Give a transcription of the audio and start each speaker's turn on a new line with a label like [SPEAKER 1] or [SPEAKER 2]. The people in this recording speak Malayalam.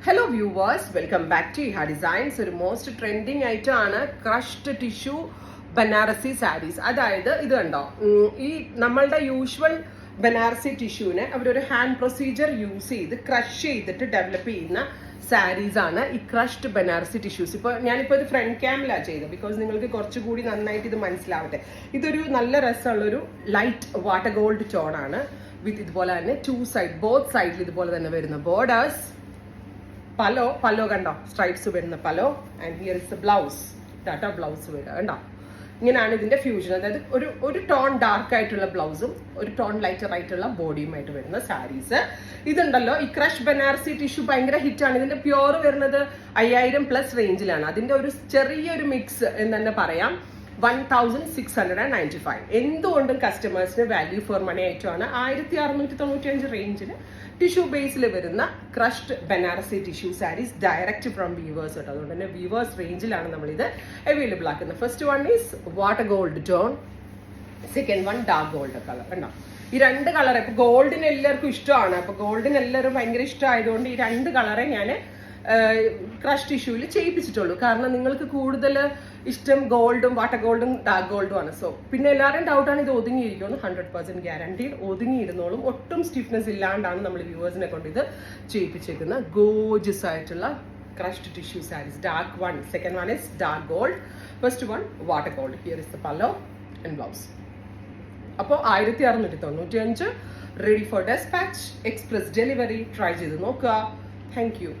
[SPEAKER 1] Hello viewers, welcome back to Eha designs. ഒരു മോസ്റ്റ് ട്രെൻഡിങ് ആയിട്ടാണ് ക്രഷ്ഡ് ടിഷ്യൂ ബനാറസി സാരീസ്. അതായത് ഇത് കണ്ടോ, ഈ നമ്മളുടെ യൂഷ്വൽ ബനാറസി ടിഷ്യൂവിനെ അവരൊരു ഹാൻഡ് പ്രൊസീജിയർ യൂസ് ചെയ്ത് ക്രഷ് ചെയ്തിട്ട് ഡെവലപ്പ് ചെയ്യുന്ന സാരീസ് ആണ് ഈ ക്രഷ്ഡ് ബനാറസി ടിഷ്യൂസ്. ഇപ്പോൾ ഞാനിപ്പോൾ ഇത് ഫ്രണ്ട് ക്യാമിലാണ് ചെയ്തത്, ബിക്കോസ് നിങ്ങൾക്ക് കുറച്ചുകൂടി നന്നായിട്ട് ഇത് മനസ്സിലാവട്ടെ. ഇതൊരു നല്ല രസമുള്ളൊരു ലൈറ്റ് വാട്ടർ ഗോൾഡ് ടോണാണ് വിത്ത് ഇതുപോലെ തന്നെ ബോത്ത് സൈഡിൽ ഇതുപോലെ തന്നെ വരുന്ന ബോർഡേഴ്സ്. പല്ലോ കണ്ടോ, സ്ട്രൈപ്സ് വരുന്ന pallu. And here is the blouse, ടാറ്റ ബ്ലൗസ് വരിക കണ്ടോ. ഇങ്ങനെയാണ് ഇതിന്റെ ഫ്യൂഷൻ. അതായത് ഒരു ടോൺ ഡാർക്ക് ആയിട്ടുള്ള ബ്ലൗസും ഒരു ടോൺ ലൈറ്റർ ആയിട്ടുള്ള ബോഡിയുമായിട്ട് വരുന്ന സാരീസ്. ഇതുണ്ടല്ലോ, ഈ ക്രഷ് ബനാറസി ടിഷ്യൂ ഭയങ്കര ഹിറ്റാണ്. ഇതിന്റെ പ്യോർ വരുന്നത് 5000+ റേഞ്ചിലാണ്. അതിന്റെ ഒരു ചെറിയൊരു മിക്സ് എന്ന് തന്നെ പറയാം, 1695. എന്തുകൊണ്ടും കസ്റ്റമേഴ്സിന് വാല്യൂ ഫോർ മണി ആയിട്ടാണ് 1695 റേഞ്ചിന് ടിഷ്യൂ ബേസിൽ വരുന്ന crushed Banarasi tissue sarees direct from weavers കേട്ടോ. അതുകൊണ്ട് തന്നെ വീവേഴ്സ് റേഞ്ചിലാണ് നമ്മളിത് അവൈലബിൾ ആക്കുന്നത്. First one is water gold tone, second one dark gold colour. കണ്ടോ, ഈ രണ്ട് കളർ ഇപ്പൊ ഗോൾഡിന് എല്ലാവർക്കും ഇഷ്ടമാണ്. അപ്പൊ ഗോൾഡിന് എല്ലാവരും ഭയങ്കര ഇഷ്ടമായതുകൊണ്ട് ഈ രണ്ട് കളറെ ഞാൻ ക്രഷ് ടിഷ്യൂവിൽ ചെയ്യിപ്പിച്ചിട്ടുള്ളൂ. കാരണം നിങ്ങൾക്ക് കൂടുതൽ ഇഷ്ടം ഗോൾഡും വാട്ടർ ഗോൾഡും ഡാർക്ക് ഗോൾഡും ആണ്. സോ പിന്നെ എല്ലാവരും ഡൗട്ടാണ് ഇത് ഒതുങ്ങിയിരിക്കുമെന്ന്. 100% ഗ്യാരണ്ടീഡ് ഒതുങ്ങിയിരുന്നോളും. ഒട്ടും സ്റ്റിഫ്നെസ് ഇല്ലാണ്ടാണ് നമ്മൾ വ്യൂവേഴ്സിനെ കൊണ്ട് ഇത് ചെയ്യിപ്പിച്ചേക്കുന്ന ഗോർജിയസ് ആയിട്ടുള്ള crushed tissue sarees. Dark one, second one is dark gold, first one water gold. Here is the pallo and blouse. അപ്പോൾ 1695 ready for dispatch, express delivery. Try ചെയ്ത് നോക്കുക. Thank you.